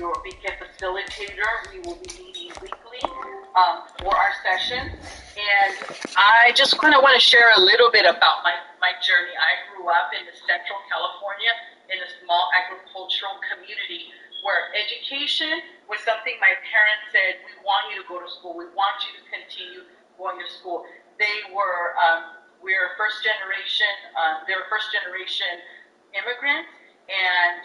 your BK facilitator. We will be meeting weekly for our sessions. And I just kind of want to share a little bit about my journey. I grew up in Central California in a small agricultural community where education was something my parents said, we want you to go to school. We want you to continue going to school. We're first generation, they were first generation immigrants, and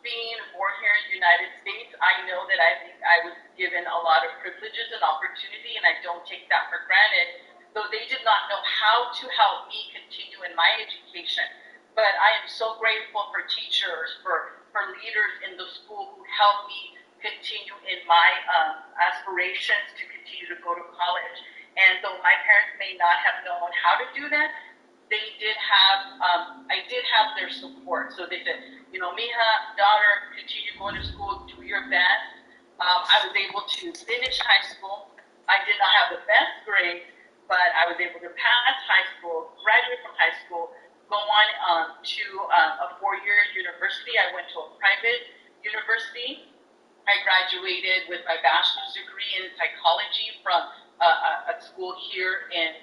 being born here in the United States, I know that I was given a lot of privileges and opportunity, and I don't take that for granted, though they did not know how to help me continue in my education. But I am so grateful for teachers, for leaders in the school who helped me continue in my aspirations to continue to go to college. And though my parents may not have known how to do that, they did have, I did have their support. So they said, mija, daughter, continue going to school, do your best. I was able to finish high school. I did not have the best grades, but I was able to pass high school, graduate from high school, go on to a four-year university. I went to a private university. I graduated with my bachelor's degree in psychology from a school here in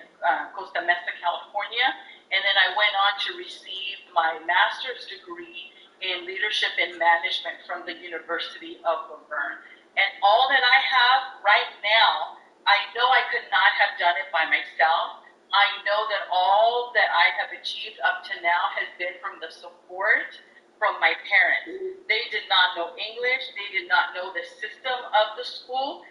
Costa Mesa, California. And then I went on to receive my master's degree in leadership and management from the University of Laverne. And all that I have right now, I know I could not have done it by myself. I know that all that I have achieved up to now has been from the support from my parents. They did not know English. They did not know the system of the school.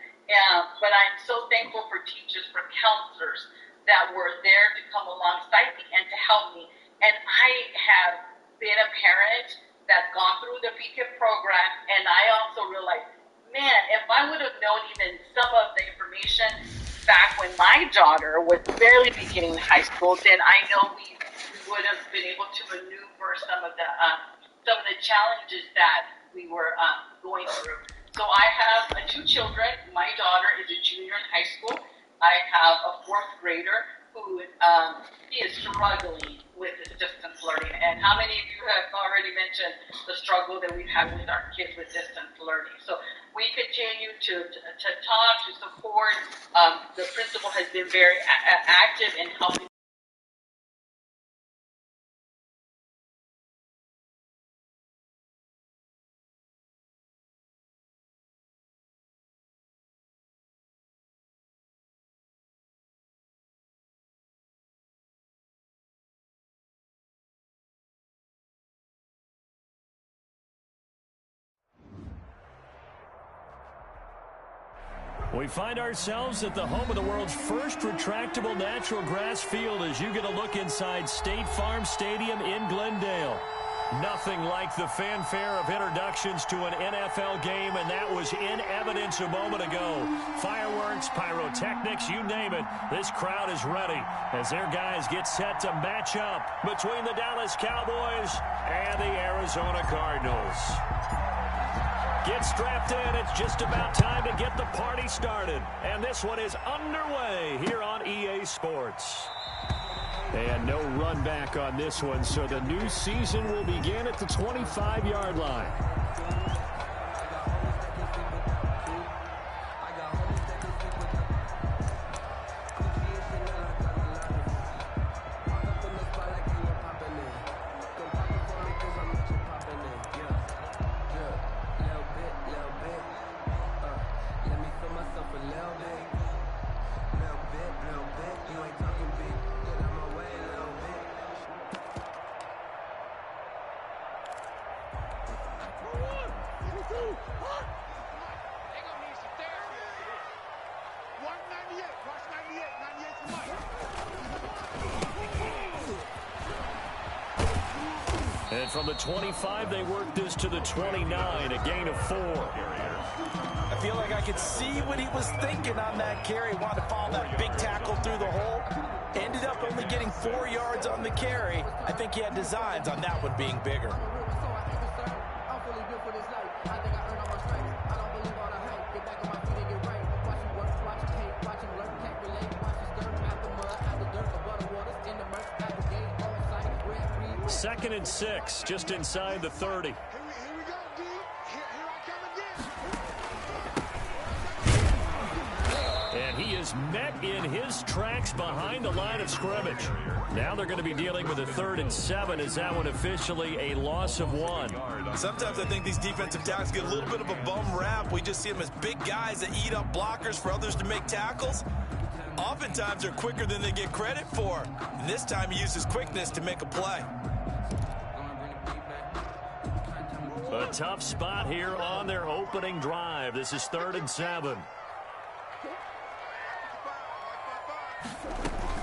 But I'm so thankful for teachers, for counselors that were there to come alongside me and to help me. And I have been a parent that's gone through the PKIP program, and I also realized, man, if I would have known even some of the information back when my daughter was barely beginning high school, then I know we would have been able to maneuver some of the challenges that we were going through. So I have two children. My daughter is a junior in high school. I have a fourth grader who he is struggling with distance learning. And how many of you have already mentioned the struggle that we've had with our kids with distance learning? So we continue to talk, to support. The principal has been very active in helping. We find ourselves at the home of the world's first retractable natural grass field as you get a look inside State Farm Stadium in Glendale. Nothing like the fanfare of introductions to an NFL game, and that was in evidence a moment ago. Fireworks, pyrotechnics, you name it. This crowd is ready as their guys get set to match up between the Dallas Cowboys and the Arizona Cardinals. Get strapped in. It's just about time to get the party started. And this one is underway here on EA Sports. And no run back on this one, so the new season will begin at the 25-yard line. And from the 25, they work this to the 29, a gain of 4. I feel like I could see what he was thinking on that carry. Wanted to follow that big tackle through the hole. Ended up only getting 4 yards on the carry. I think he had designs on that one being bigger. Second and 6, just inside the 30. Here we go, D. Here I come again. is met in his tracks behind the line of scrimmage. Now they're going to be dealing with a 3rd and 7. Is that one officially a loss of 1? Sometimes I think these defensive tackles get a little bit of a bum rap. We just see them as big guys that eat up blockers for others to make tackles. Oftentimes they're quicker than they get credit for. And this time he uses quickness to make a play. A tough spot here on their opening drive. This is 3rd and 7.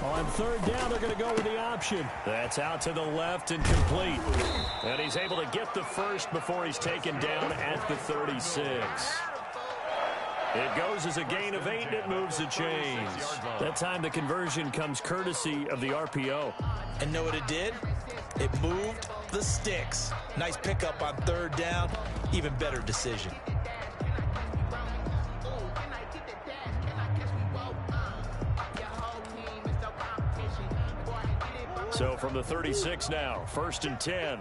On 3rd down, they're going to go with the option. That's out to the left and complete. And he's able to get the first before he's taken down at the 36. It goes as a gain of 8, and it moves the chains. That time the conversion comes courtesy of the RPO. And know what it did? It moved the sticks. Nice pickup on 3rd down. Even better decision. So from the 36 now, 1st and 10.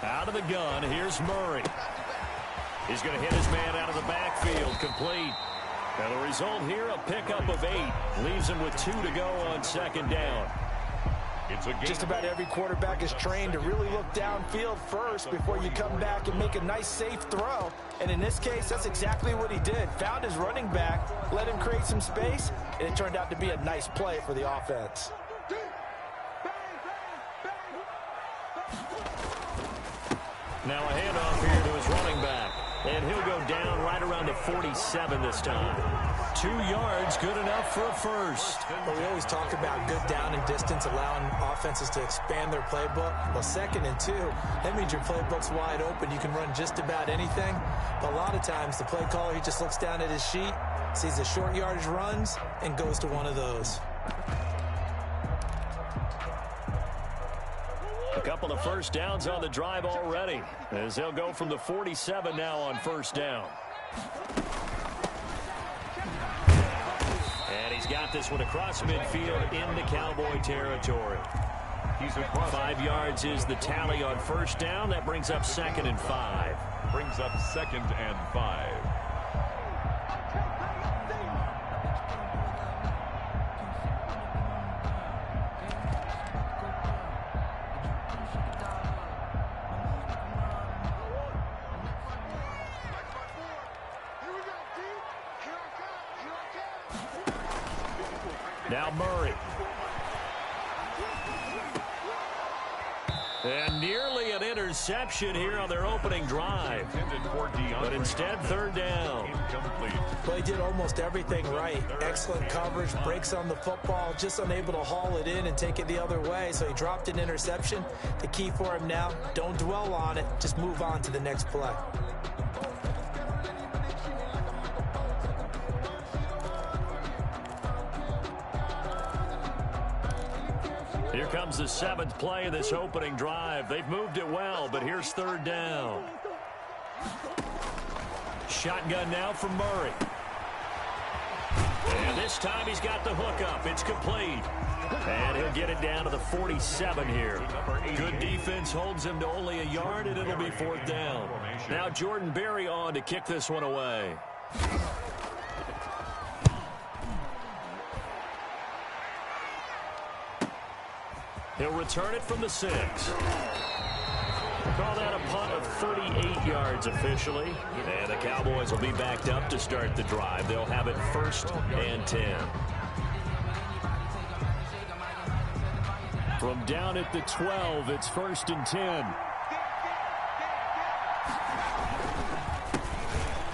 Out of the gun, here's Murray. He's going to hit his man out of the backfield, complete. And the result here, a pickup of 8. Leaves him with 2 to go on 2nd down. Just about every quarterback is trained to really look downfield first before you come back and make a nice, safe throw. And in this case, that's exactly what he did. Found his running back, let him create some space, and it turned out to be a nice play for the offense. Now a handoff here to his running back. And he'll go down right around the 47 this time. 2 yards, good enough for a first. Well, we always talk about good down and distance, allowing offenses to expand their playbook. Well, 2nd and 2, that means your playbook's wide open. You can run just about anything. But a lot of times, the play caller, he just looks down at his sheet, sees the short yardage runs, and goes to one of those. A couple of first downs on the drive already, as they'll go from the 47 now on 1st down. And he's got this one across midfield into Cowboy territory. 5 yards is the tally on 1st down. That brings up 2nd and 5. Brings up 2nd and 5. Now Murray. And nearly an interception here on their opening drive. But instead, 3rd down. Well, he did almost everything right. Excellent coverage, breaks on the football, just unable to haul it in and take it the other way. So he dropped an interception. The key for him now, don't dwell on it. Just move on to the next play. Here comes the 7th play of this opening drive. They've moved it well, but here's 3rd down. Shotgun now from Murray. And this time he's got the hook up. It's complete. And he'll get it down to the 47 here. Good defense holds him to only a yard, and it'll be 4th down. Now Jordan Berry on to kick this one away. He'll return it from the 6. Call that a punt of 38 yards officially. And the Cowboys will be backed up to start the drive. They'll have it 1st and 10. From down at the 12, it's 1st and 10.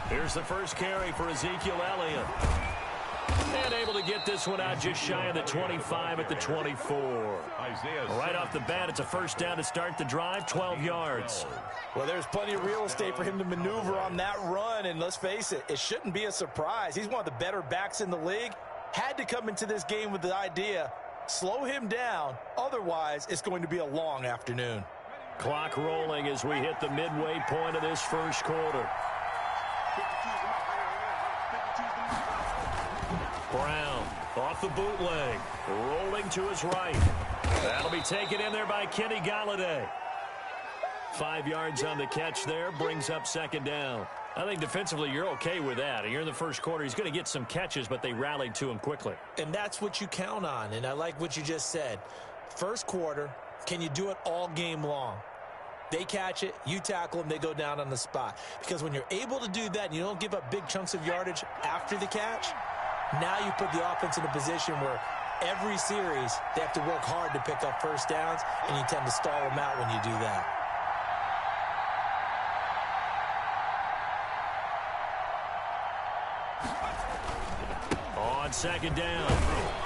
Here's the first carry for Ezekiel Elliott. And able to get this one out just shy of the 25 at the 24. Right off the bat, it's a 1st down to start the drive, 12 yards. Well, there's plenty of real estate for him to maneuver on that run, and let's face it, it shouldn't be a surprise. He's one of the better backs in the league. Had to come into this game with the idea, slow him down, otherwise it's going to be a long afternoon. Clock rolling as we hit the midway point of this first quarter. Brown off the bootleg, rolling to his right. That'll be taken in there by Kenny Golladay. 5 yards on the catch there, brings up 2nd down. I think defensively you're okay with that. You're in the first quarter. He's going to get some catches, but they rallied to him quickly. And that's what you count on, and I like what you just said. First quarter, can you do it all game long? They catch it, you tackle them, they go down on the spot. Because when you're able to do that and you don't give up big chunks of yardage after the catch, now you put the offense in a position where every series they have to work hard to pick up first downs, and you tend to stall them out when you do that. On second down,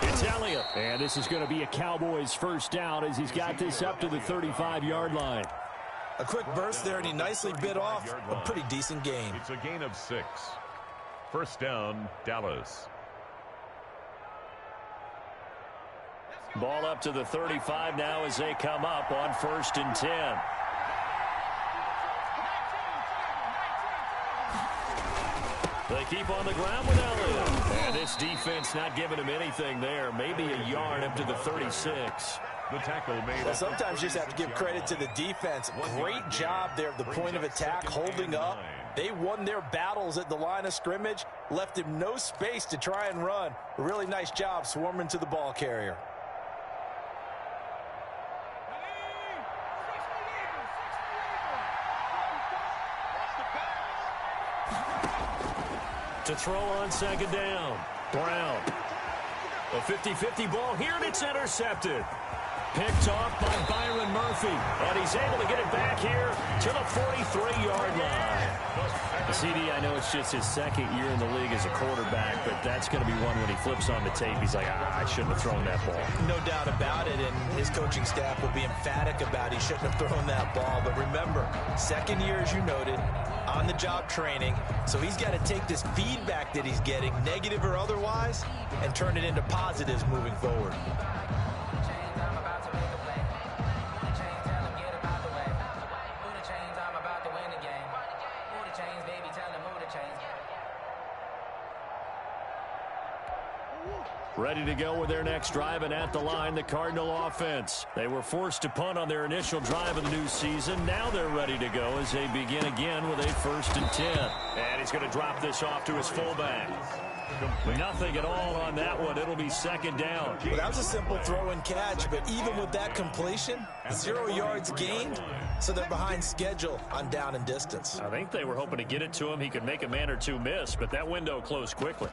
it's Elliott. And this is going to be a Cowboys first down as he's got this up to the 35-yard line. A quick burst there, and he nicely bit off a pretty decent gain. It's a gain of 6. First down, Dallas. Ball up to the 35 now as they come up on 1st and 10. They keep on the ground with Elliott. And this defense not giving him anything there. Maybe a yard up to the 36. The tackle made. Well, sometimes you just have to give credit to the defense. Great job there at the point of attack, holding up. They won their battles at the line of scrimmage, left him no space to try and run. A really nice job swarming to the ball carrier. To throw on second down. Brown. A 50-50 ball here, and it's intercepted. Picked off by Byron Murphy. And he's able to get it back here to the 43-yard line. CD, I know it's just his second year in the league as a quarterback, but that's going to be one when he flips on the tape. He's like, I shouldn't have thrown that ball. No doubt about it, and his coaching staff will be emphatic about he shouldn't have thrown that ball. But remember, second year, as you noted, on-the-job training. So he's got to take this feedback that he's getting, negative or otherwise, and turn it into positives moving forward. Ready to go with their next drive, and at the line, the Cardinal offense. They were forced to punt on their initial drive of the new season. Now they're ready to go as they begin again with a 1st and 10. And he's going to drop this off to his fullback. Nothing at all on that one. It'll be second down. Well, that was a simple throw and catch, but even with that completion, 0 yards gained, so they're behind schedule on down and distance. I think they were hoping to get it to him. He could make a man or two miss, but that window closed quickly.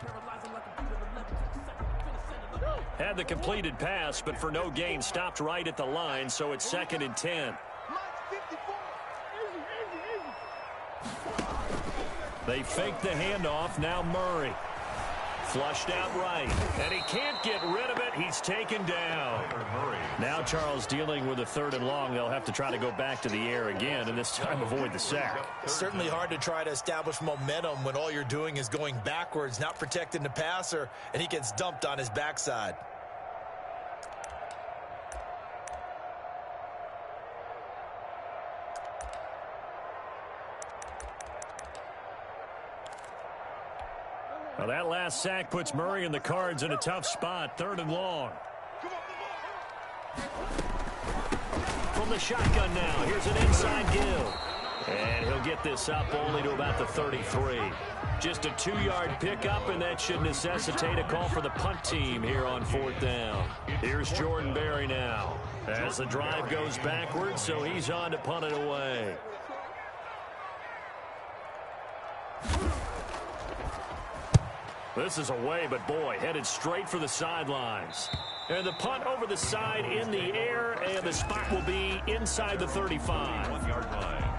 Had the completed pass, but for no gain, stopped right at the line, so it's 2nd and 10. They fake the handoff, now Murray. Flushed out right, and he can't get rid of it. He's taken down. Now Charles dealing with a 3rd and long. They'll have to try to go back to the air again, and this time avoid the sack. It's certainly hard to try to establish momentum when all you're doing is going backwards, not protecting the passer, and he gets dumped on his backside. Well, that last sack puts Murray and the Cards in a tough spot. 3rd and long. From the shotgun now, here's an inside give. And he'll get this up only to about the 33. Just a 2-yard pickup, and that should necessitate a call for the punt team here on 4th down. Here's Jordan Berry now as the drive goes backwards, so he's on to punt it away. This is away, but boy, headed straight for the sidelines. And the punt over the side in the air, and the spot will be inside the 35. 1-yard line.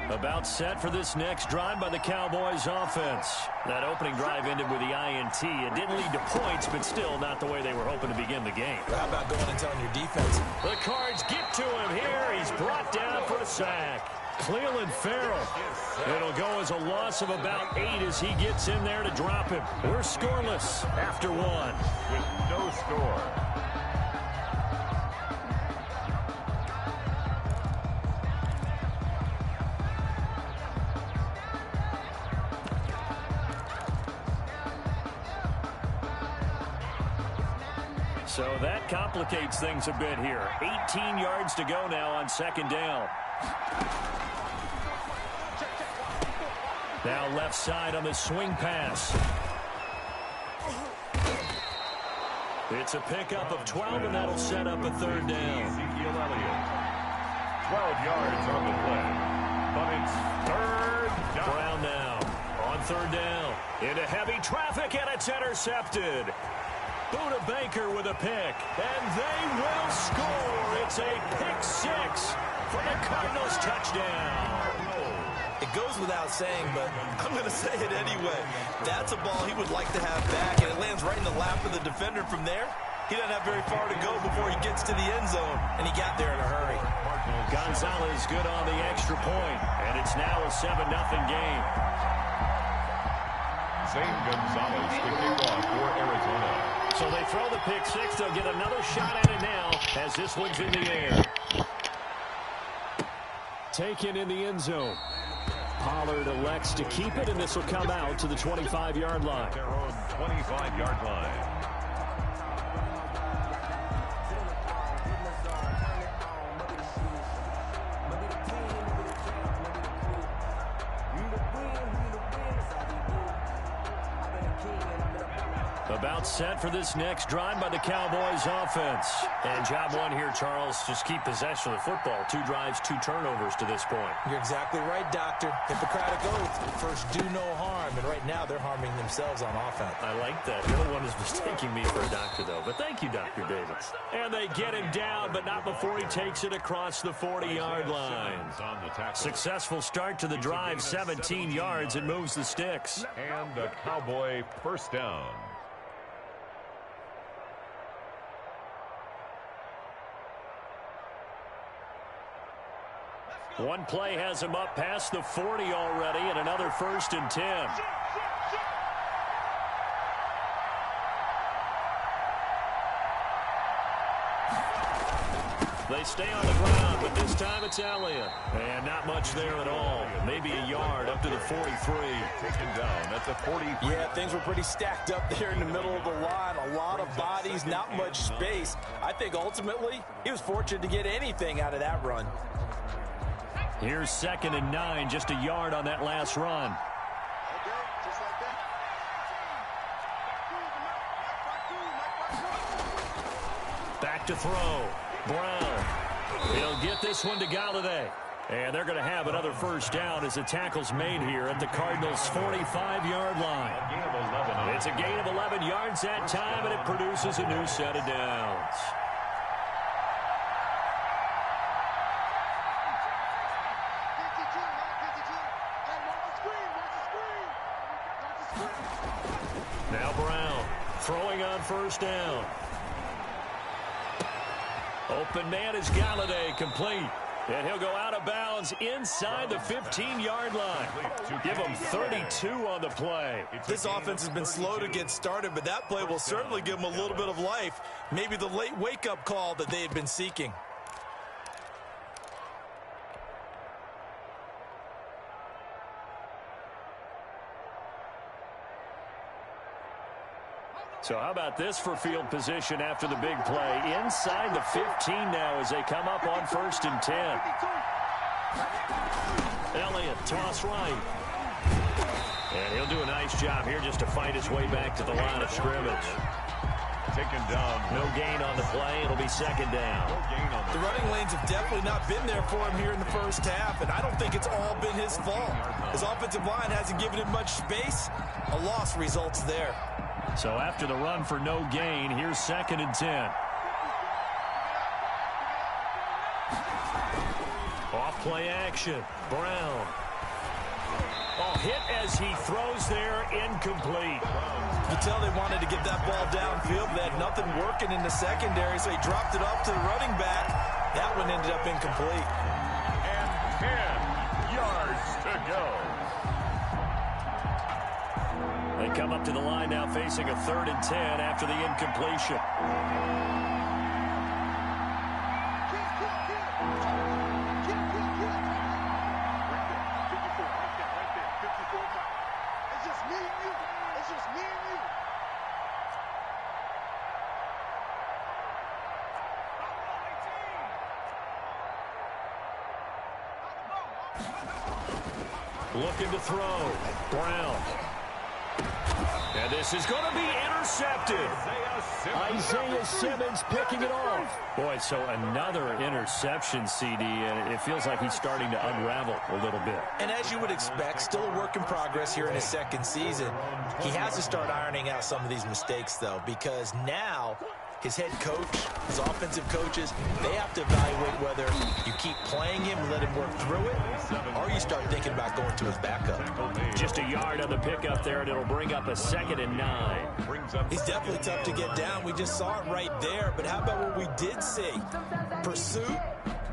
About set for this next drive by the Cowboys offense. That opening drive ended with the INT. It didn't lead to points, but still not the way they were hoping to begin the game. How about going and telling your defense? The Cards get to him here. He's brought down for a sack. Cleveland Farrell. It'll go as a loss of about 8 as he gets in there to drop him. We're scoreless after 1. With no score. So that complicates things a bit here. 18 yards to go now on second down. Now left side on the swing pass. It's a pickup of 12, and that'll set up a third down. Ezekiel Elliott. 12 yards on the play. But it's third down. Brown now on third down. Into heavy traffic, and it's intercepted. Buda Baker with a pick, and they will score. It's a pick six for the Cardinals touchdown. It goes without saying, but I'm going to say it anyway. That's a ball he would like to have back, and it lands right in the lap of the defender from there. He doesn't have very far to go before he gets to the end zone, and he got there in a hurry. Gonzalez good on the extra point, and it's now a 7-0 game. Zane Gonzalez to kick off for Arizona. So they throw the pick six. They'll get another shot at it now as this one's in the air. Taken in the end zone. Pollard elects to keep it, and this will come out to the 25-yard line. Their own 25-yard line. About set for this next drive by the Cowboys offense. And job one here, Charles, just keep possession of the football. 2 drives, 2 turnovers to this point. You're exactly right, Doctor. Hippocratic oath. First, do no harm. And right now, they're harming themselves on offense. I like that. No one is mistaking me for a doctor, though. But thank you, Dr. Davis. And they get him down, but not before he takes it across the 40-yard line. Successful start to the drive, 17 yards, and moves the sticks. And a Cowboy first down. One play has him up past the 40 already, and another 1st and 10. They stay on the ground, but this time it's Elliott. And not much there at all. Maybe a yard up to the 43. Taken down at the 40. Yeah, things were pretty stacked up there in the middle of the line. A lot of bodies, not much space. I think ultimately he was fortunate to get anything out of that run. Here's 2nd and 9, just a yard on that last run. Back to throw. Brown. He'll get this one to Galladay. And they're going to have another first down as the tackle's made here at the Cardinals' 45-yard line. It's a gain of 11 yards that time, and it produces a new set of downs. Now Brown throwing on first down. Open man is Galladay, complete. And he'll go out of bounds inside the 15-yard line. Give him 32 on the play. This offense has been slow to get started, but that play will certainly give them a little bit of life. Maybe the late wake-up call that they had been seeking. So how about this for field position after the big play? Inside the 15 now as they come up on 1st and 10. Elliott, toss right. And he'll do a nice job here just to fight his way back to the line of scrimmage. Taken down. No gain on the play. It'll be 2nd down. The running lanes have definitely not been there for him here in the first half, and I don't think it's all been his fault. His offensive line hasn't given him much space. A loss results there. So after the run for no gain, here's 2nd and 10. Off play action. Brown. Oh, hit as he throws there, incomplete. You can tell they wanted to get that ball downfield. They had nothing working in the secondary, so he dropped it off to the running back. That one ended up incomplete. And 10 yards to go. They come up to the line now facing a 3rd and 10 after the incompletion. Looking to throw. Brown. And this is going to be intercepted. Isaiah Simmons picking it off. Boy, so another interception, CD, and it feels like he's starting to unravel a little bit. And as you would expect, still a work in progress here in his second season. He has to start ironing out some of these mistakes, though, because now his head coach, his offensive coaches, they have to evaluate whether you keep playing him and let him work through it, or you start thinking about going to his backup. Just a yard on the pickup there, and it'll bring up a 2nd and 9. He's definitely tough to get down. We just saw it right there, but how about what we did see? Pursuit,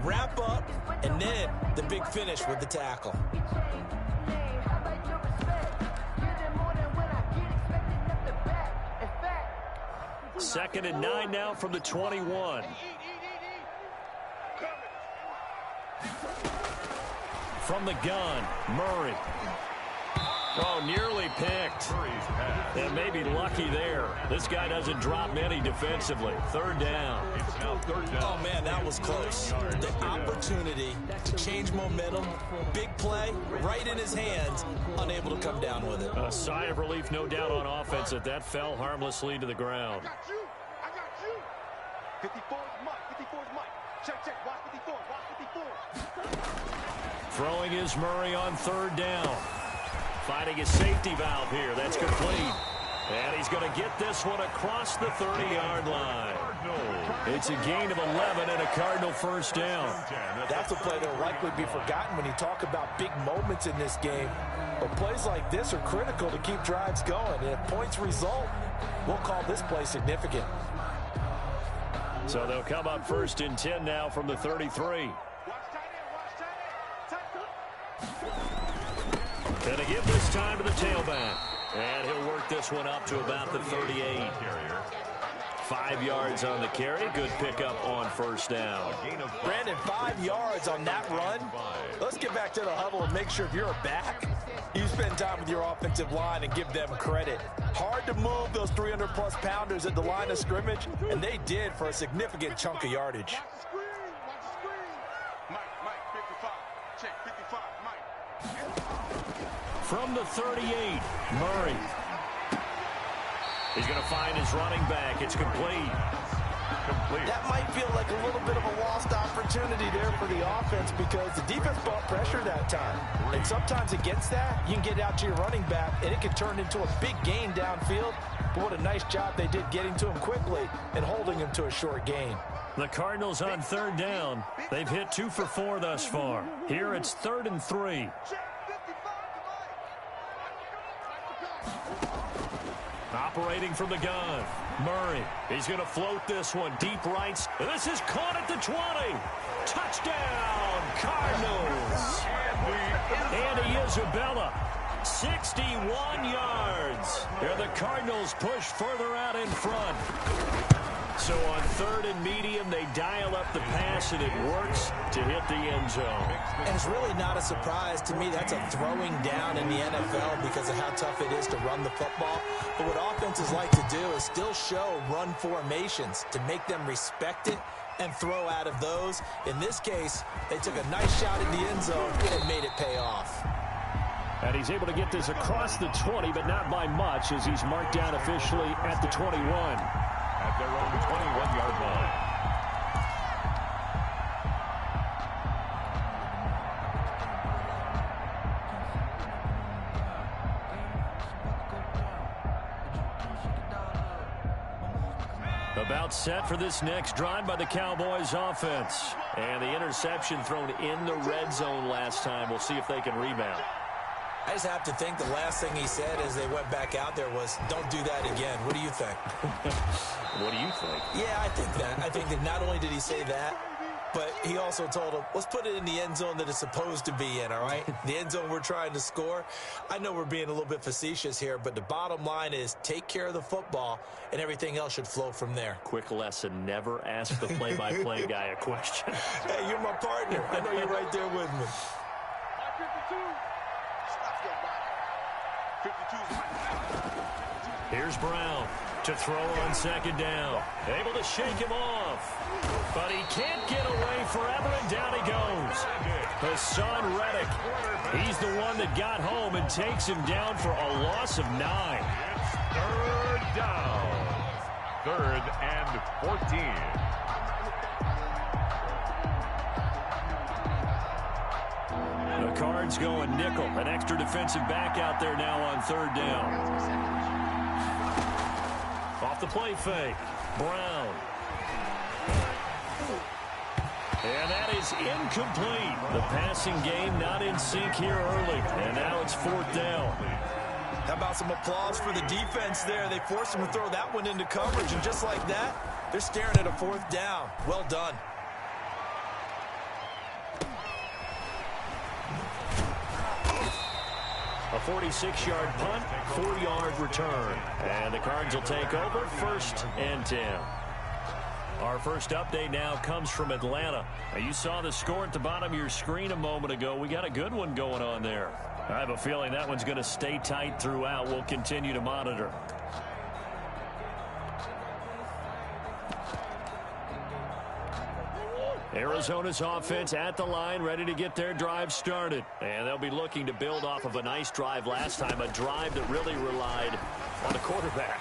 wrap up, and then the big finish with the tackle. Second and 9 now from the 21. From the gun, Murray. Oh, nearly picked. And maybe lucky there. This guy doesn't drop many defensively. 3rd down. Oh, man, that was close. The opportunity to change momentum, big play, right in his hands, unable to come down with it. A sigh of relief, no doubt, on offense that that fell harmlessly to the ground. I got you. 54 is Mike. 54 is Mike. Check. Watch 54. Watch 54. Throwing is Murray on 3rd down. Finding his safety valve here. That's complete. And he's going to get this one across the 30-yard line. It's a gain of 11 and a Cardinal 1st down. That's a play that will likely be forgotten when you talk about big moments in this game. But plays like this are critical to keep drives going. And if points result, we'll call this play significant. So they'll come up 1st and 10 now from the 33. And to give this time to the tailback. And he'll work this one up to about the 38. 5 yards on the carry. Good pickup on 1st down. Brandon, 5 yards on that run. Let's get back to the huddle and make sure if you're a back, you spend time with your offensive line and give them credit. Hard to move those 300-plus pounders at the line of scrimmage, and they did for a significant chunk of yardage. Watch the screen. Mike, 55. Check, 55, Mike. From the 38, Murray. He's going to find his running back. It's complete. That might feel like a little bit of a lost opportunity there for the offense because the defense brought pressure that time. And sometimes against that, you can get out to your running back, and it can turn into a big gain downfield. But what a nice job they did getting to him quickly and holding him to a short gain. The Cardinals on 3rd down. They've hit 2 for 4 thus far. Here it's 3rd and 3. Operating from the gun, Murray. He's going to float this one deep right. This is caught at the 20. Touchdown, Cardinals. Andy Isabella, 61 yards. And the Cardinals push further out in front. So on 3rd and medium, they dial up the pass, and it works to hit the end zone. And it's really not a surprise to me. That's a throwing down in the NFL because of how tough it is to run the football. But what offenses like to do is still show run formations to make them respect it and throw out of those. In this case, they took a nice shot in the end zone and made it pay off. And he's able to get this across the 20, but not by much, as he's marked down officially at the 21. At their own 21-yard line. About set for this next drive by the Cowboys offense. And the interception thrown in the red zone last time. We'll see if they can rebound. I just have to think the last thing he said as they went back out there was, don't do that again. What do you think? What do you think? Yeah, I think that. I think that not only did he say that, but he also told him, let's put it in the end zone that it's supposed to be in, all right? The end zone we're trying to score. I know we're being a little bit facetious here, but the bottom line is take care of the football, and everything else should flow from there. Quick lesson, never ask the play-by-play guy a question. Hey, you're my partner. I know you're right there with me. 52. Here's Brown. To throw on second down. Able to shake him off. But he can't get away forever, and down he goes. Hassan Reddick. He's the one that got home and takes him down for a loss of 9. It's third down. 3rd and 14. The Cards going nickel. An extra defensive back out there now on 3rd down. Off the play fake. Brown. And that is incomplete. The passing game not in sync here early. And now it's 4th down. How about some applause for the defense there? They forced him to throw that one into coverage, and just like that, they're staring at a 4th down. Well done. A 46-yard punt, 4-yard return. And the Cards will take over 1st and 10. Our first update now comes from Atlanta. Now, you saw the score at the bottom of your screen a moment ago. We got a good one going on there. I have a feeling that one's going to stay tight throughout. We'll continue to monitor. Arizona's offense at the line, ready to get their drive started. And they'll be looking to build off of a nice drive last time, a drive that really relied on the quarterback.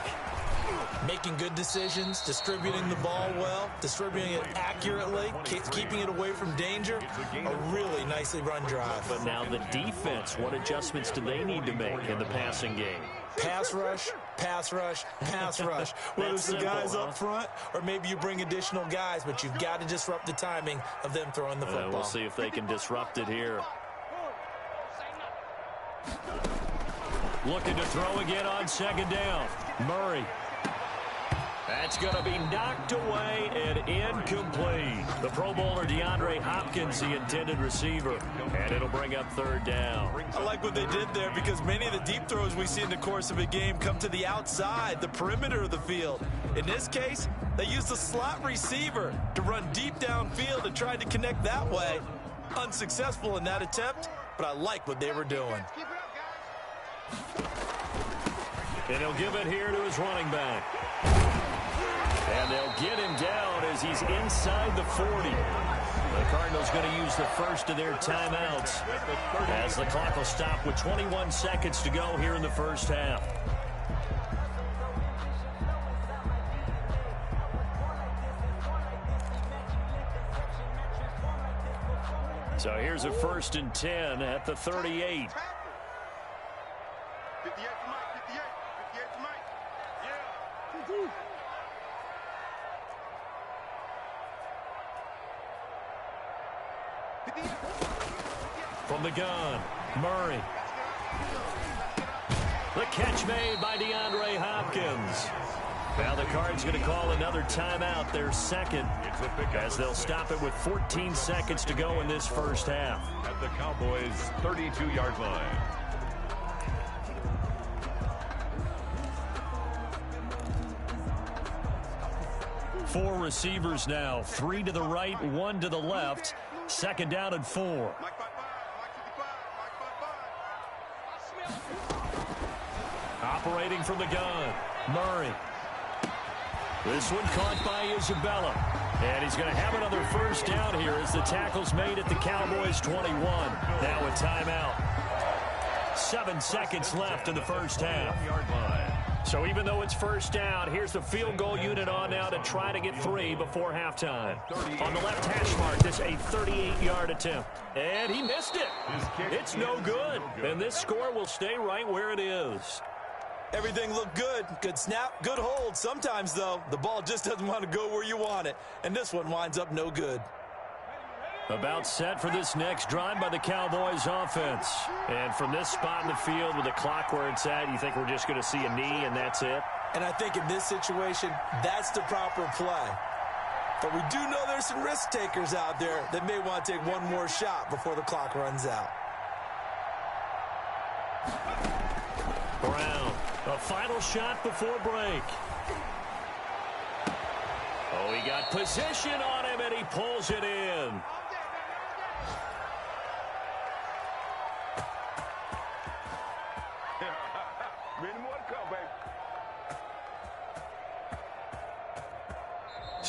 Making good decisions, distributing the ball well, distributing it accurately, keeping it away from danger. A really nicely run drive. But now the defense, what adjustments do they need to make in the passing game? Pass rush, pass rush, pass rush. Whether it's the guys up front or maybe you bring additional guys, but you've got to disrupt the timing of them throwing the football. We'll see if they can disrupt it here. Looking to throw again on 2nd down. Murray. That's going to be knocked away and incomplete. The Pro Bowler DeAndre Hopkins, the intended receiver. And it'll bring up 3rd down. I like what they did there because many of the deep throws we see in the course of a game come to the outside, the perimeter of the field. In this case, they used the slot receiver to run deep downfield and tried to connect that way. Unsuccessful in that attempt, but I like what they were doing. And he'll give it here to his running back. And they'll get him down as he's inside the 40. The Cardinals going to use the first of their timeouts as the clock will stop with 21 seconds to go here in the first half. So here's a 1st and 10 at the 38. 58 to Mike, 58 to Mike. Yeah. From the gun, Murray. The catch made by DeAndre Hopkins. Now the Cards going to call another timeout, their 2nd, as they'll stop it with 14 seconds to go in this first half. At the Cowboys' 32-yard line. Four receivers now, 3 to the right, 1 to the left. 2nd down and 4. Mike 55, Mike 55, Operating from the gun, Murray. This one caught by Isabella. And he's going to have another first down here as the tackle's made at the Cowboys' 21. Now a timeout. 7 seconds left in the first half. So even though it's first down, here's the field goal unit on now to try to get 3 before halftime. On the left hash mark, this a 38-yard attempt. And he missed it. It's no good. And this score will stay right where it is. Everything looked good. Good snap, good hold. Sometimes, though, the ball just doesn't want to go where you want it. And this one winds up no good. About set for this next drive by the Cowboys offense. And from this spot in the field with the clock where it's at, you think we're just going to see a knee and that's it? And I think in this situation, that's the proper play. But we do know there's some risk takers out there that may want to take one more shot before the clock runs out. Brown, a final shot before break. Oh, he got position on him and he pulls it in.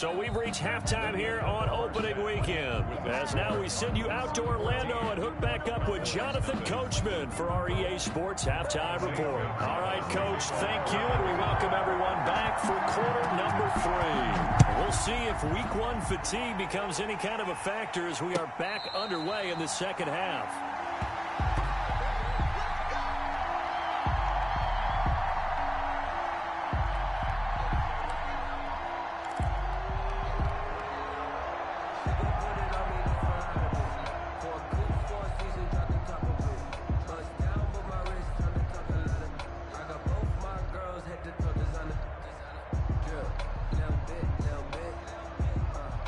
So we've reached halftime here on opening weekend. As now we send you out to Orlando and hook back up with Jonathan Coachman for our EA Sports Halftime Report. All right, Coach, thank you, and we welcome everyone back for quarter number 3. We'll see if week 1 fatigue becomes any kind of a factor as we are back underway in the second half.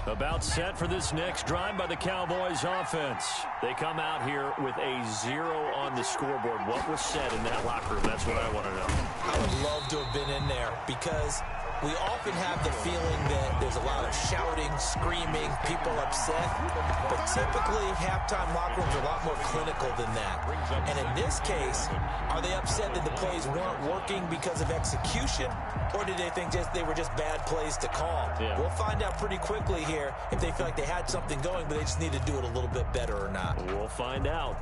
About set for this next drive by the Cowboys offense. They come out here with a 0 on the scoreboard. What was said in that locker room? That's what I want to know. I would love to have been in there because we often have the feeling that there's a lot of shouting, screaming, people upset. But typically, halftime locker rooms are a lot more clinical than that. And in this case, are they upset that the plays weren't working because of execution? Or did they think they were just bad plays to call? Yeah. We'll find out pretty quickly here if they feel like they had something going, but they just need to do it a little bit better or not. We'll find out.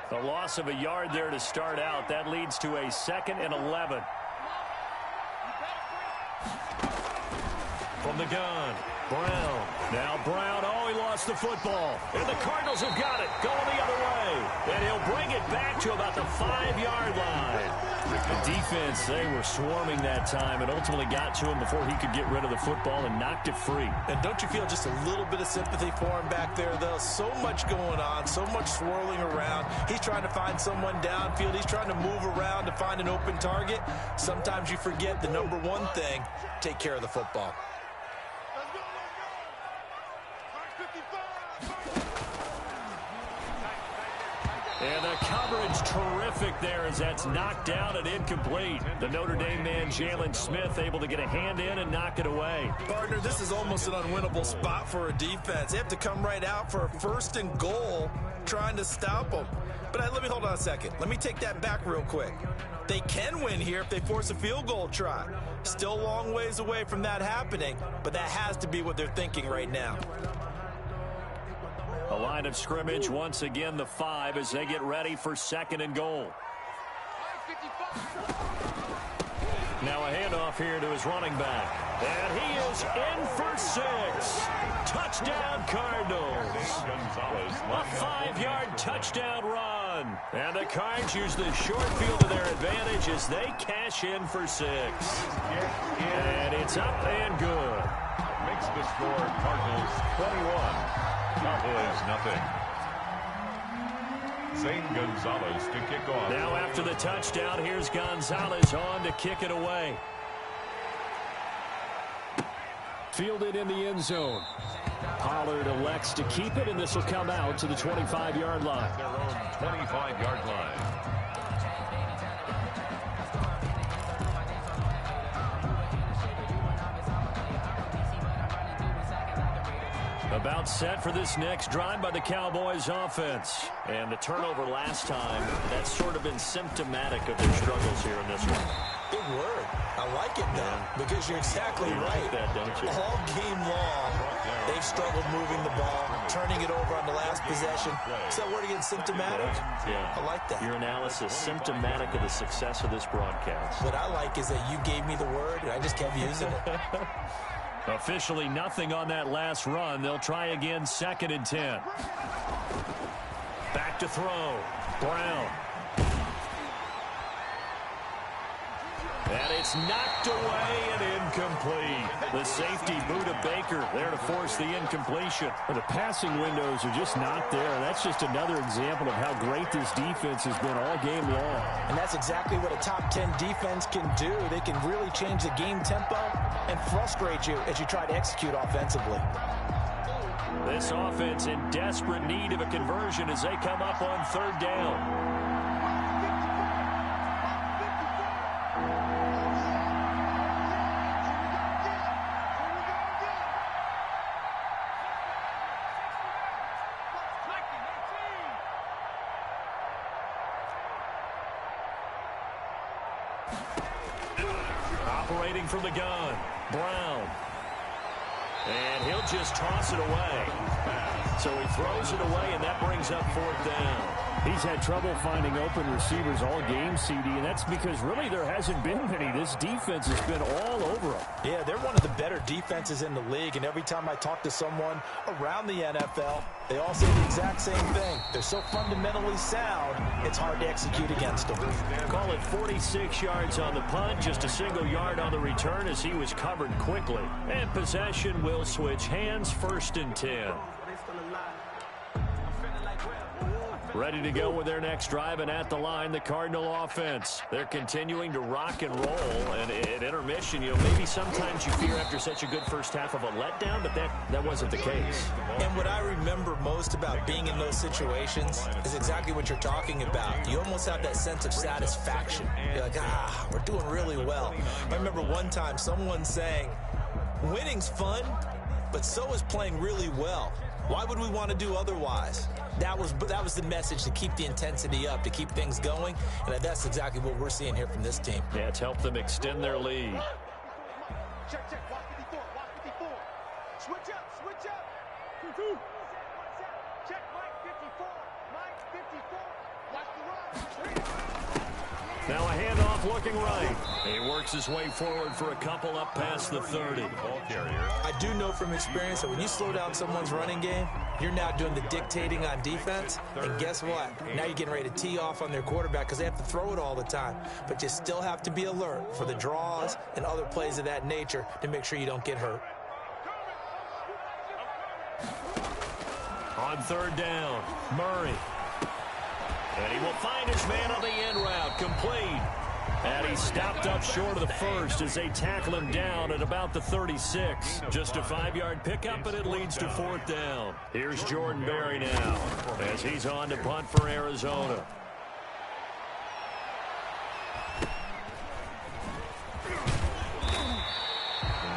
The loss of a yard there to start out. That leads to a 2nd and 11. From the gun, Brown. Now Brown, he lost the football. And the Cardinals have got it, going the other way. And he'll bring it back to about the 5-yard line. The defense, they were swarming that time and ultimately got to him before he could get rid of the football and knocked it free. And don't you feel just a little bit of sympathy for him back there, though? So much going on, so much swirling around. He's trying to find someone downfield. He's trying to move around to find an open target. Sometimes you forget the number one thing, take care of the football. And the coverage terrific there as that's knocked down and incomplete. The Notre Dame man, Jalen Smith, able to get a hand in and knock it away. Partner, this is almost an unwinnable spot for a defense. They have to come right out for a 1st and goal trying to stop them. But let me hold on a second. Let me take that back real quick. They can win here if they force a field goal try. Still a long ways away from that happening, but that has to be what they're thinking right now. A line of scrimmage, once again the 5 as they get ready for 2nd and goal. Now a handoff here to his running back. And he is in for 6. Touchdown Cardinals. A 5-yard touchdown run. And the Cards use the short field to their advantage as they cash in for 6. And it's up and good. Makes the score Cardinals 21. Cowboys nothing. Zane Gonzalez to kick off. Now after the touchdown, here's Gonzalez on to kick it away. Fielded in the end zone. Pollard elects to keep it, and this will come out to the 25-yard line. Their own 25-yard line. About set for this next drive by the Cowboys offense. And the turnover last time, that's sort of been symptomatic of their struggles here in this one. Big word. I like it now because you're exactly right. Like that, don't you? All game long, they've struggled moving the ball, turning it over on the last possession. Is that word again, symptomatic? Yeah. I like that. Your analysis, symptomatic of the success of this broadcast. What I like is that you gave me the word, and I just kept using it. Officially nothing on that last run. They'll try again, 2nd and 10. Back to throw. Brown. And it's knocked away and incomplete. The safety, Buda Baker, there to force the incompletion. The passing windows are just not there. That's just another example of how great this defense has been all game long. And that's exactly what a top 10 defense can do. They can really change the game tempo and frustrate you as you try to execute offensively. This offense in desperate need of a conversion as they come up on 3rd down. Operating from the gun, Brown. And he'll just toss it away. So he throws it away, and that brings up 4th down. He's had trouble finding open receivers all game, CD, and that's because really there hasn't been many. This defense has been all over him. Yeah, they're one of the better defenses in the league, and every time I talk to someone around the NFL, they all say the exact same thing. They're so fundamentally sound, it's hard to execute against them. Call it 46 yards on the punt, just a single yard on the return as he was covered quickly. And possession will switch hands, 1st and 10. Ready to go with their next drive, and at the line, the Cardinal offense. They're continuing to rock and roll, and at intermission, maybe sometimes you fear after such a good first half of a letdown, but that wasn't the case. And what I remember most about being in those situations is exactly what you're talking about. You almost have that sense of satisfaction. You're like, we're doing really well. I remember one time someone saying, winning's fun, but so is playing really well. Why would we want to do otherwise? That was the message, to keep the intensity up, to keep things going, and that's exactly what we're seeing here from this team. Yeah, it's helped them extend their lead. Check, watch 54, watch 54. Switch up. Check Mike 54, watch the run. Now a handoff looking right. He works his way forward for a couple up past the 30. Ball carrier. I do know from experience that when you slow down someone's running game, you're now doing the dictating on defense, and guess what? Now you're getting ready to tee off on their quarterback because they have to throw it all the time. But you still have to be alert for the draws and other plays of that nature to make sure you don't get hurt. On 3rd down, Murray. And he will find his man on the end route, complete. And he stopped up short of the 1st as they tackle him down at about the 36. Just a 5-yard pickup, and it leads to 4th down. Here's Jordan Berry now as he's on to punt for Arizona.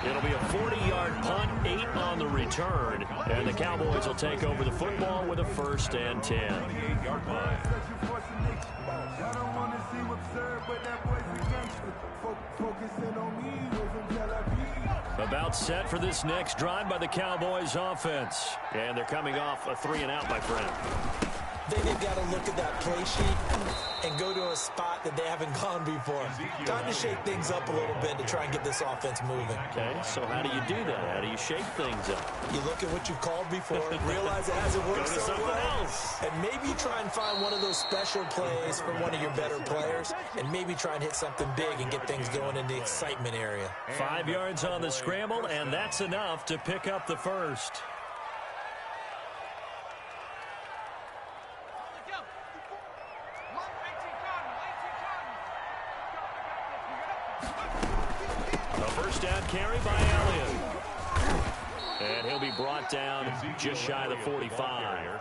It'll be a 40-yard punt, 8 on the return, and the Cowboys will take over the football with a 1st and 10. 28-yard line. About set for this next drive by the Cowboys offense. And they're coming off a 3-and-out, my friend. They've got to look at that play sheet and go to a spot that they haven't gone before. Time to shake things up a little bit to try and get this offense moving. Okay, so how do you do that? How do you shake things up? You look at what you've called before, realize it hasn't worked Go to so something well, else. and maybe try and find one of those special plays from one of your better players, and maybe try and hit something big and get things going in the excitement area. 5 yards on the scramble, and that's enough to pick up the 1st. Down carry by Elliott. And he'll be brought down just shy of the 45.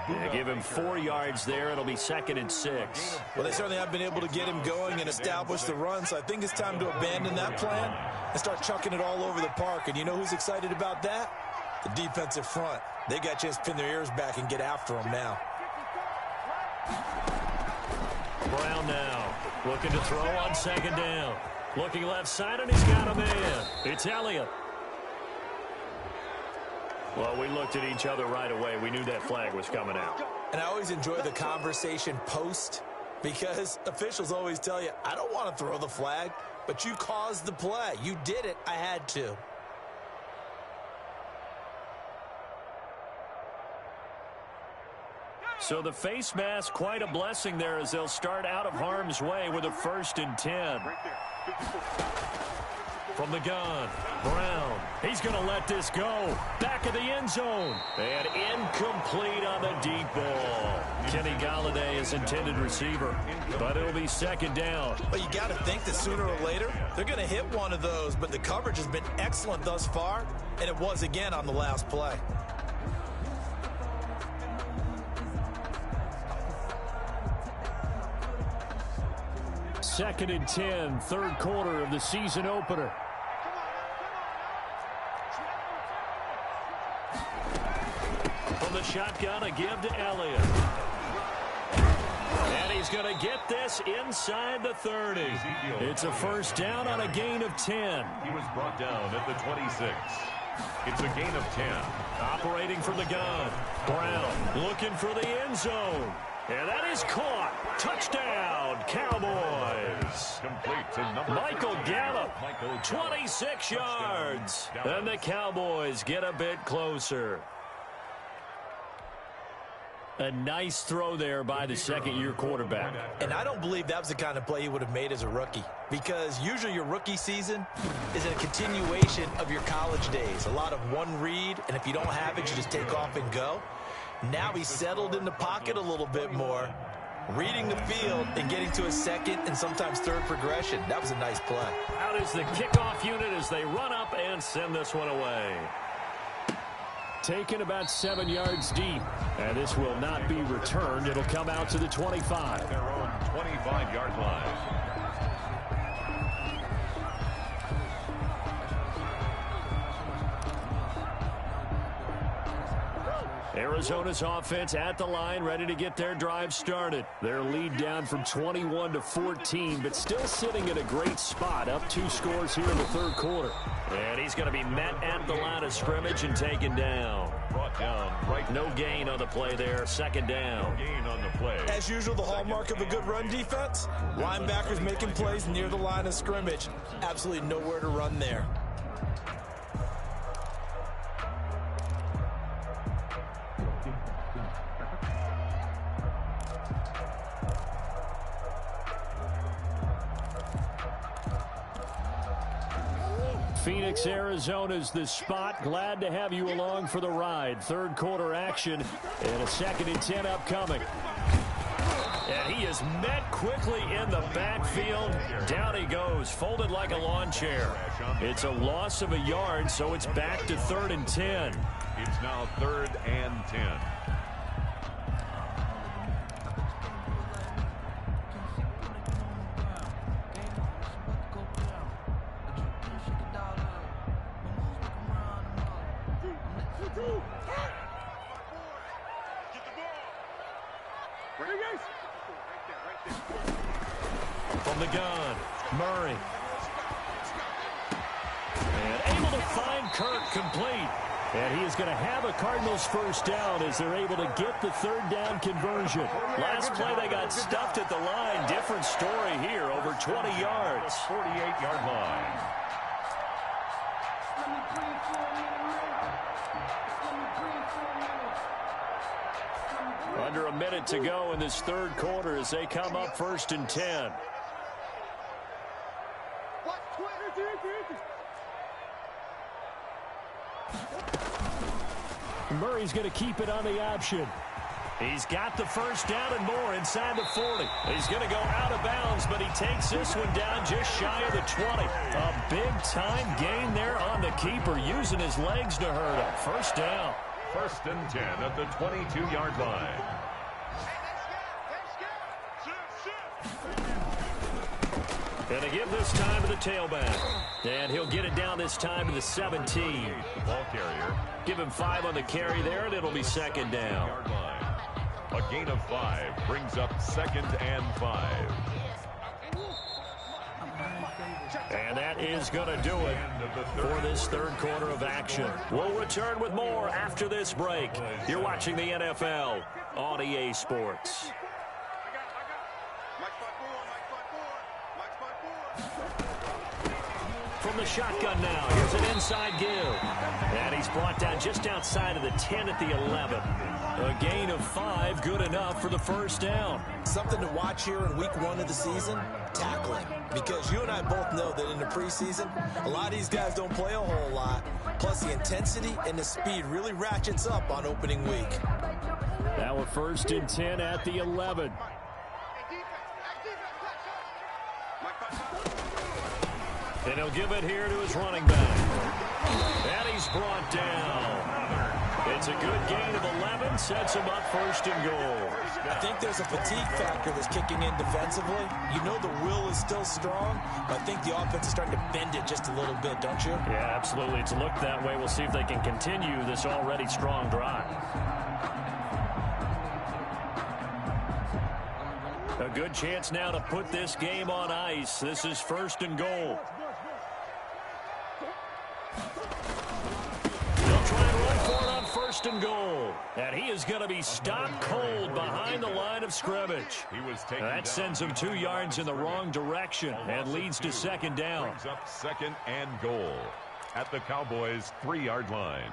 And give him 4 yards there. It'll be 2nd and 6. Well, they certainly have been able to get him going and establish the run, so I think it's time to abandon that plan and start chucking it all over the park. And you know who's excited about that? The defensive front. They got a chance to pin their ears back and get after him now. Brown now looking to throw on 2nd down. Looking left side, and he's got a man. It's Elliott. Well, we looked at each other right away. We knew that flag was coming out. And I always enjoy the conversation post because officials always tell you, I don't want to throw the flag, but you caused the play. You did it. I had to. So the face mask, quite a blessing there as they'll start out of harm's way with a 1st and 10. From the gun, Brown. He's going to let this go. Back of the end zone. And incomplete on the deep ball. Kenny Golladay is intended receiver, but it'll be 2nd down. But you got to think that sooner or later, they're going to hit one of those. But the coverage has been excellent thus far, and it was again on the last play. Second and 10, 3rd quarter of the season opener. From the shotgun, a give to Elliott. And he he's going to get this inside the 30. It's a first down on a gain of 10. He was brought down at the 26. It's a gain of 10. Operating from the gun. Brown looking for the end zone. And that is caught. Touchdown, Cowboys. Complete to number Michael Gallup, Michael Gallup. 26 yards. And the Cowboys get a bit closer. A nice throw there by the second-year quarterback. And I don't believe that was the kind of play he would have made as a rookie, because usually your rookie season is a continuation of your college days. A lot of one read, and if you don't have it, you just take off and go. Now he's settled in the pocket a little bit more, reading the field and getting to a second and sometimes third progression. That was a nice play. Out is the kickoff unit as they run up and send this one away. Taken about 7 yards deep, and this will not be returned. It'll come out to the 25. Their own 25-yard line. Arizona's offense at the line, ready to get their drive started. Their lead down from 21 to 14, but still sitting in a great spot, up 2 scores here in the third quarter. And he's going to be met at the line of scrimmage and taken down. Brought down right. No gain on the play there, second down. Gain on the play. As usual, the hallmark of a good run defense, linebackers making plays near the line of scrimmage. Absolutely nowhere to run there. Phoenix, Arizona's the spot. Glad to have you along for the ride. Third quarter action and a 2nd and 10 upcoming. And he is met quickly in the backfield. Down he goes, folded like a lawn chair. It's a loss of a yard, so it's back to 3rd and 10. It's now 3rd and 10. From the gun, Murray. And able to find Kirk complete. And he is going to have a Cardinals first down as they're able to get the 3rd down conversion. Last play they got stuffed at the line. Different story here, over 20 yards. 48-yard line. Under a minute to go in this third quarter as they come up 1st and 10. Murray's going to keep it on the option. He's got the first down and more inside the 40. He's going to go out of bounds, but he takes this one down just shy of the 20. A big-time gain there on the keeper, using his legs to hurt him. First down. 1st and 10 at the 22-yard line. And to give this time to the tailback. And he'll get it down this time to the 17. Ball carrier. Give him 5 on the carry there, and it'll be 2nd down. Yard line. A gain of 5 brings up 2nd and 5. And that is going to do it for this third quarter of action. We'll return with more after this break. You're watching the NFL on EA Sports. From the shotgun now, here's an inside give. And he's brought down just outside of the 10 at the 11. A gain of 5, good enough for the first down. Something to watch here in week 1 of the season, tackling. Because you and I both know that in the preseason, a lot of these guys don't play a whole lot. Plus the intensity and the speed really ratchets up on opening week. Now a 1st and 10 at the 11. And he'll give it here to his running back. And he's brought down. It's a good gain of 11, sets him up 1st and goal. I think there's a fatigue factor that's kicking in defensively. You know the will is still strong, but I think the offense is starting to bend it just a little bit, don't you? Yeah, absolutely. It's looked that way. We'll see if they can continue this already strong drive. A good chance now to put this game on ice. This is 1st and goal. They'll try and run for it on 1st and goal. And he is going to be stopped cold behind the line of scrimmage. That sends him 2 yards in the wrong direction and leads to 2nd down. Brings up 2nd and goal at the Cowboys' 3-yard line.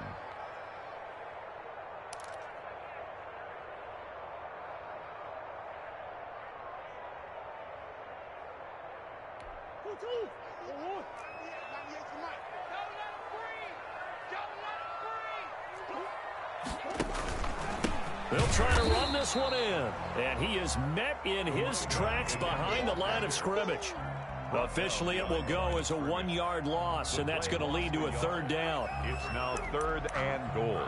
They'll try to run this one in. And he is met in his tracks behind the line of scrimmage. Officially, it will go as a 1-yard loss, and that's going to lead to a 3rd down. It's now 3rd and goal.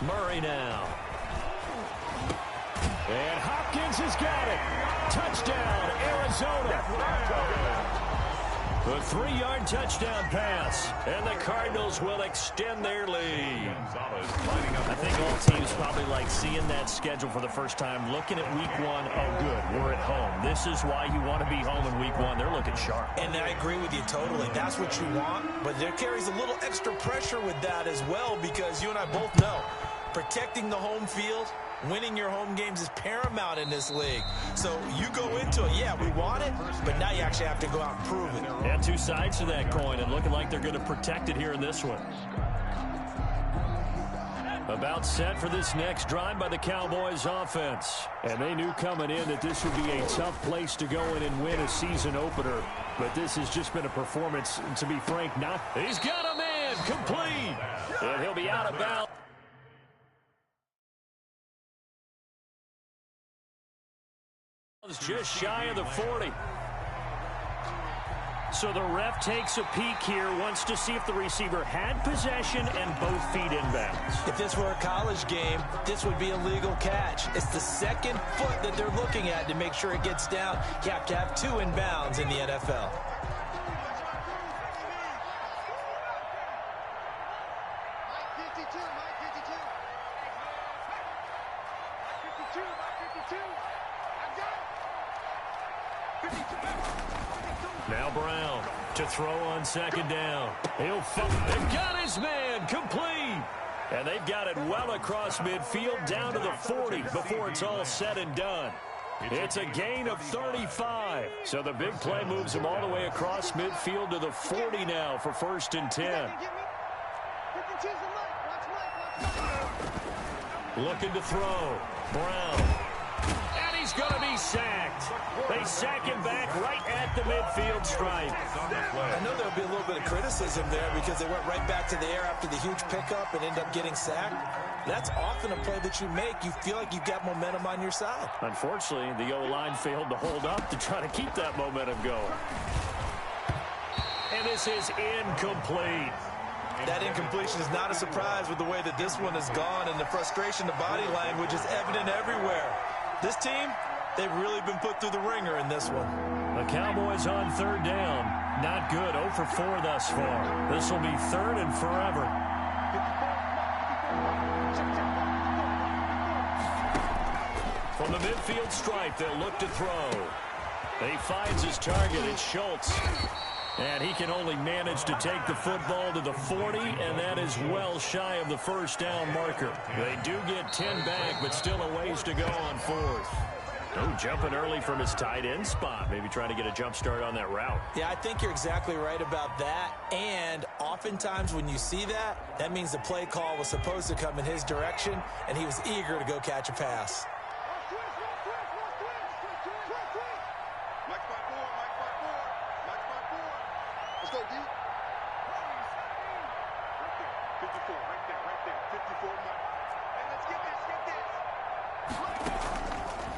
Murray now. And Hopkins has got it. Touchdown, Arizona. A 3-yard touchdown pass. And the Cardinals will extend their lead. I think all teams probably like seeing that schedule for the first time, looking at week 1. Oh, good, we're at home. This is why you want to be home in week 1. They're looking sharp. And I agree with you totally. That's what you want. But there carries a little extra pressure with that as well, because you and I both know protecting the home field, winning your home games is paramount in this league. So you go into it, yeah, we want it, but now you actually have to go out and prove it. Yeah, 2 sides to that coin, and looking like they're going to protect it here in this one. About set for this next drive by the Cowboys offense. And they knew coming in that this would be a tough place to go in and win a season opener. But this has just been a performance, to be frank, not. He's got a man complete. And he'll be out of bounds. Just shy of the 40. So the ref takes a peek here, wants to see if the receiver had possession and both feet inbounds. If this were a college game, this would be a legal catch. It's the 2nd foot that they're looking at to make sure it gets down. You have to have 2 inbounds in the NFL. Now Brown to throw on 2nd down. He'll they've got his man complete. And they've got it well across midfield down to the 40 before it's all said and done. It's a gain of 35. So the big play moves him all the way across midfield to the 40 now for 1st and 10. Looking to throw. Brown. And he's going to be sacked. They sack him back right at the midfield stripe. I know there'll be a little bit of criticism there because they went right back to the air after the huge pickup and end up getting sacked. That's often a play that you make. You feel like you've got momentum on your side. Unfortunately, the O-line failed to hold up to try to keep that momentum going. And this is incomplete. That incompletion is not a surprise with the way that this one has gone, and the frustration, the body language is evident everywhere. This team, they've really been put through the ringer in this one. The Cowboys on 3rd down. Not good. 0 for 4 thus far. This will be 3rd and forever. From the midfield stripe, they'll look to throw. He finds his target. It's Schultz. And he can only manage to take the football to the 40, and that is well shy of the 1st down marker. They do get 10 back, but still a ways to go on 4th. Oh, jumping early from his tight end spot. Maybe trying to get a jump start on that route. Yeah, I think you're exactly right about that. And oftentimes when you see that, that means the play call was supposed to come in his direction, and he was eager to go catch a pass. Let's go, D. 54, right there. 54, Mike. Hey, let's get this.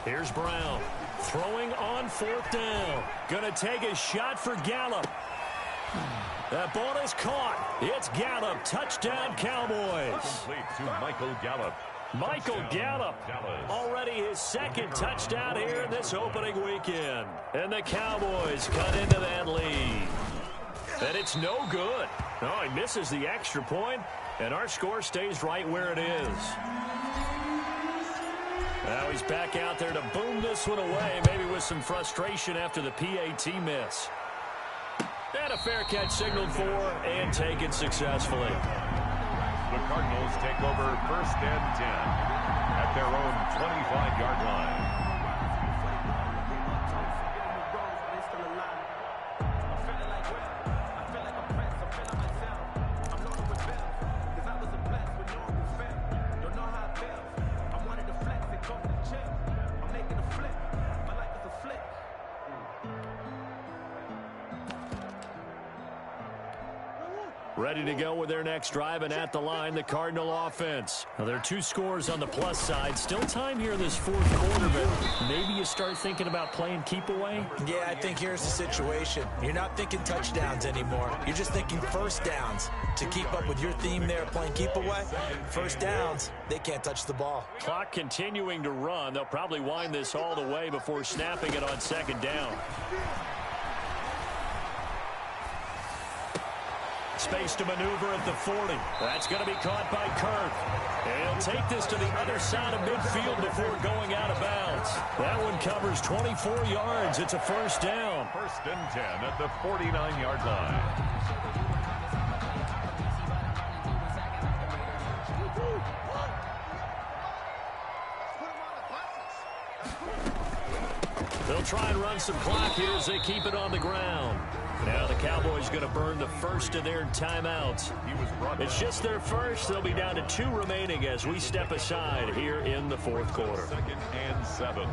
Here's Brown. Throwing on 4th down. Gonna take a shot for Gallup. That ball is caught. It's Gallup. Touchdown, Cowboys. Complete to Michael Gallup. Michael Gallup, already his second touchdown here in this opening weekend. And the Cowboys cut into that lead. And it's no good. Oh, he misses the extra point, and our score stays right where it is. Now he's back out there to boom this one away, maybe with some frustration after the PAT miss. And a fair catch signaled for and taken successfully. The Cardinals take over 1st and 10 at their own 25-yard line. Ready to go with their next drive, and at the line, the Cardinal offense. Now, there are 2 scores on the plus side. Still time here in this 4th quarter, but maybe you start thinking about playing keep away? Yeah, I think here's the situation. You're not thinking touchdowns anymore. You're just thinking first downs. To keep up with your theme there, playing keep away, first downs, they can't touch the ball. Clock continuing to run. They'll probably wind this all the way before snapping it on 2nd down. Space to maneuver at the 40. That's going to be caught by Kirk. And he'll take this to the other side of midfield before going out of bounds. That one covers 24 yards. It's a first down. 1st and 10 at the 49-yard line. They'll try and run some clock here as they keep it on the ground. Now the Cowboys going to burn the first of their timeouts. It's just their first. They'll be down to 2 remaining as we step aside here in the 4th quarter. 2nd and 7.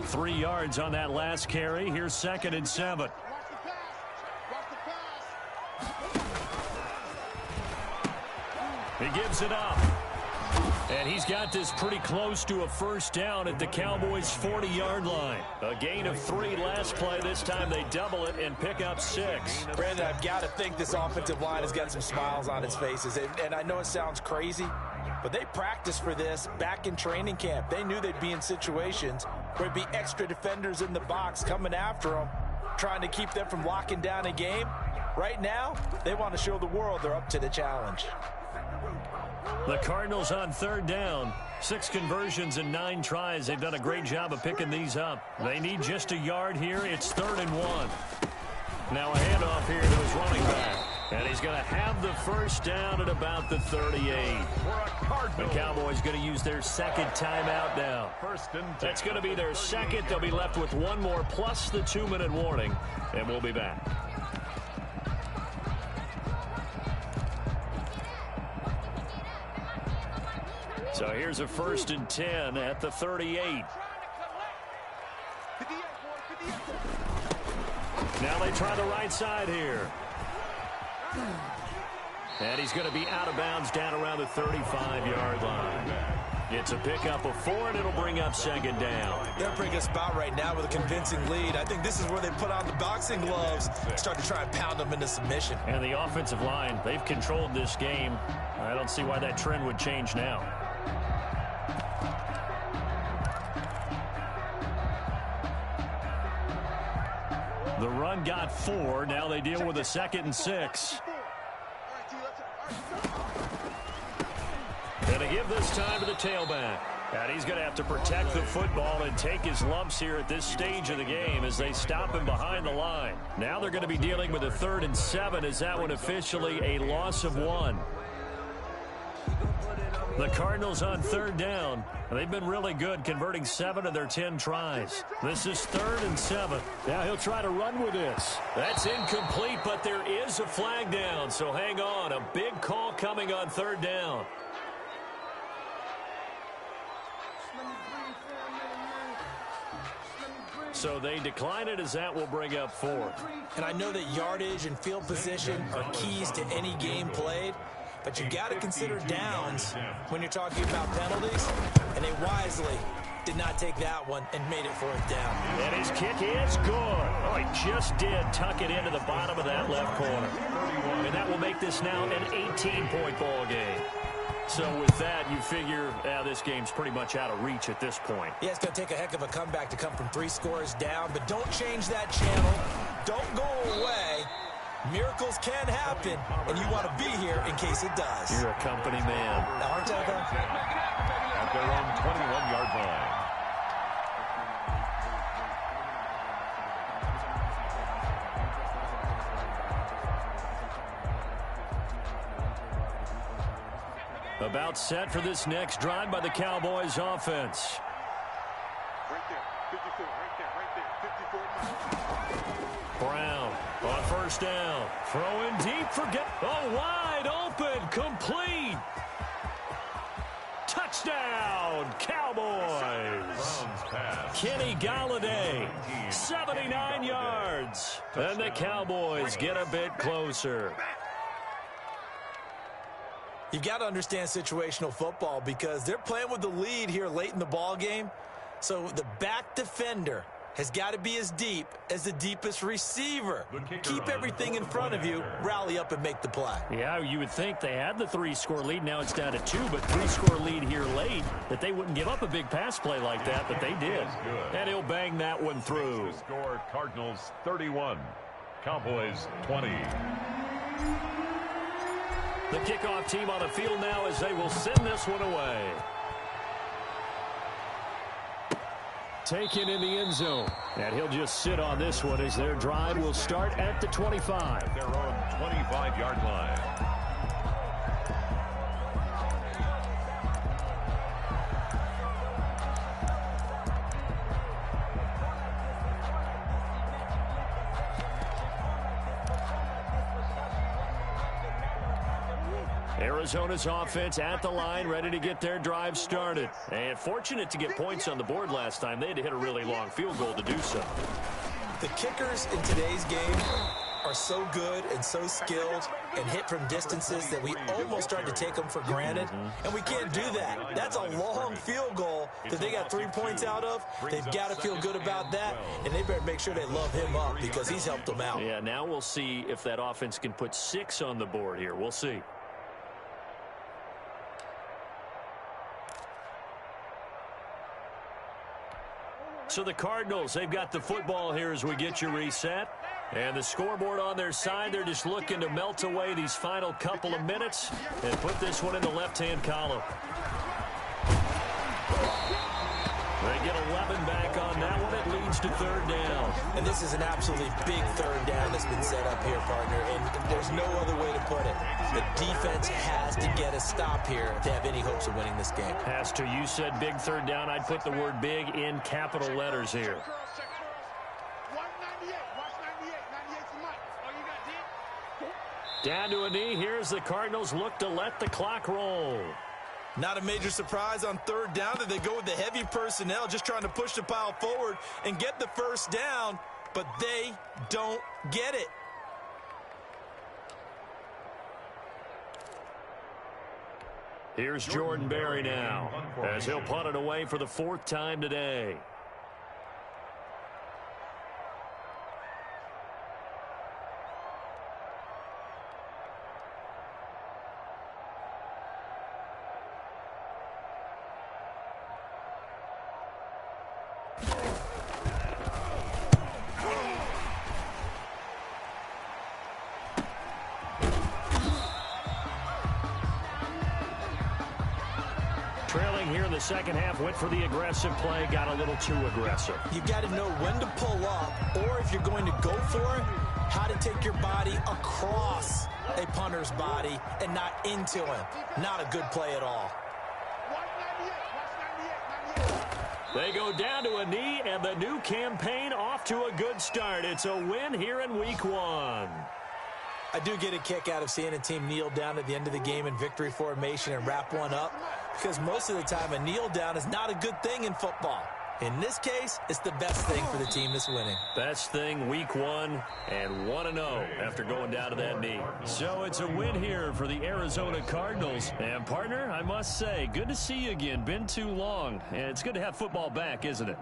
Three yards on that last carry. Here's 2nd and 7. He gives it up. And he's got this pretty close to a first down at the Cowboys' 40-yard line. A gain of 3 last play. This time they double it and pick up 6. Brandon, I've got to think this offensive line has got some smiles on its faces. And I know it sounds crazy, but they practiced for this back in training camp. They knew they'd be in situations where there'd be extra defenders in the box coming after them, trying to keep them from locking down a game. Right now, they want to show the world they're up to the challenge. The Cardinals on 3rd down. 6 conversions and 9 tries. They've done a great job of picking these up. They need just a yard here. It's 3rd and 1. Now a handoff here to his running back. And he's going to have the first down at about the 38. The Cowboys going to use their 2nd timeout now. 1st and 10. That's going to be their 2nd. They'll be left with 1 more plus the 2-minute warning. And we'll be back. So here's a 1st and 10 at the 38. Now they try the right side here. And he's going to be out of bounds down around the 35-yard line. It's a pickup of 4, and it'll bring up 2nd down. They're a pretty good spot right now with a convincing lead. I think this is where they put on the boxing gloves, start to try and pound them into submission. And the offensive line, they've controlled this game. I don't see why that trend would change now. The run got 4. Now they deal with a 2nd and 6. And to give this time to the tailback. And he's going to have to protect the football and take his lumps here at this stage of the game as they stop him behind the line. Now they're going to be dealing with a 3rd and 7 as that one officially a loss of 1. The Cardinals on 3rd down. They've been really good, converting 7 of their 10 tries. This is 3rd and 7. Now he'll try to run with this. That's incomplete, but there is a flag down, so hang on. A big call coming on 3rd down. So they decline it as that will bring up 4th. And I know that yardage and field position are keys to any game played, but you got to consider downs when you're talking about penalties, and they wisely did not take that one and made it 4th down. And his kick is good. Oh, he just did tuck it into the bottom of that left corner. And that will make this now an 18-point ball game. So with that, you figure this game's pretty much out of reach at this point. Yeah, it's going to take a heck of a comeback to come from 3 scores down, but don't change that channel. Don't go away. Miracles can happen, and you want to be here in case it does. You're a company man. Aren't I, though? At their own 21-yard line. About set for this next drive by the Cowboys offense. Right there, 54, right there, 54. Brown on 1st down. Throwing deep for wide open, complete. Touchdown, Cowboys. Kenny Golladay, 79 yards. And the Cowboys get a bit closer. You've got to understand situational football because they're playing with the lead here late in the ball game. So the back defender has got to be as deep as the deepest receiver. Keep everything in front of you, rally up and make the play. Yeah, you would think they had the 3-score lead. Now it's down to 2, but 3-score lead here late, that they wouldn't give up a big pass play like that, but they did. And he'll bang that one through. Score Cardinals 31, Cowboys 20. The kickoff team on the field now as they will send this one away. Taken in the end zone. And he'll just sit on this one as their drive will start at the 25. Their own 25-yard line. Arizona's offense at the line, ready to get their drive started. And fortunate to get points on the board last time. They had to hit a really long field goal to do so. The kickers in today's game are so good and so skilled and hit from distances that we almost start to take them for granted. And we can't do that. That's a long field goal that they got 3 points out of. They've got to feel good about that, and they better make sure they love him up because he's helped them out. Yeah, now we'll see if that offense can put 6 on the board here. We'll see. So the Cardinals, they've got the football here as we get you reset. And the scoreboard on their side, they're just looking to melt away these final couple of minutes and put this one in the left-hand column. They get 11 back on that one. It leads to 3rd down. And this is an absolutely big 3rd down that's been set up here, partner. And there's no other way to put it. The defense has to get a stop here to have any hopes of winning this game. Has to. You said big 3rd down. I'd put the word big in capital letters here. Down to a knee. Here's the Cardinals look to let the clock roll. Not a major surprise on 3rd down that they go with the heavy personnel, just trying to push the pile forward and get the 1st down, but they don't get it. Here's Jordan Berry now as he'll punt it away for the 4th time today. Trailing here in the second half, went for the aggressive play, got a little too aggressive. You've got to know when to pull up, or if you're going to go for it, how to take your body across a punter's body and not into him. Not a good play at all. They go down to a knee, and the new campaign off to a good start. It's a win here in week 1. I do get a kick out of seeing a team kneel down at the end of the game in victory formation and wrap one up, because most of the time a kneel down is not a good thing in football. In this case, it's the best thing for the team that's winning. Best thing week 1 and 1-0 after going down to that knee. So it's a win here for the Arizona Cardinals. And partner, I must say, good to see you again. Been too long. And it's good to have football back, isn't it?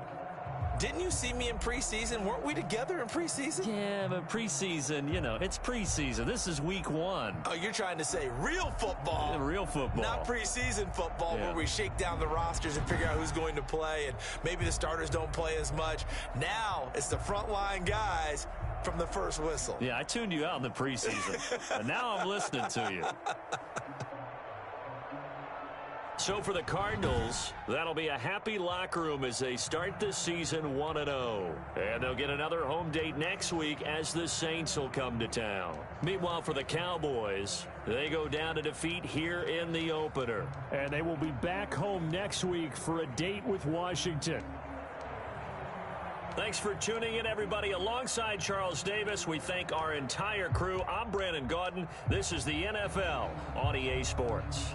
Didn't you see me in preseason? Weren't we together in preseason? Yeah, but preseason, you know, it's preseason. This is week 1. Oh, you're trying to say real football. Yeah, real football. Not preseason football where we shake down the rosters and figure out who's going to play, and maybe the starters don't play as much. Now it's the frontline guys from the first whistle. Yeah, I tuned you out in the preseason. And now I'm listening to you. So for the Cardinals, that'll be a happy locker room as they start this season 1-0. And they'll get another home date next week as the Saints will come to town. Meanwhile, for the Cowboys, they go down to defeat here in the opener. And they will be back home next week for a date with Washington. Thanks for tuning in, everybody. Alongside Charles Davis, we thank our entire crew. I'm Brandon Gaudin. This is the NFL on EA Sports.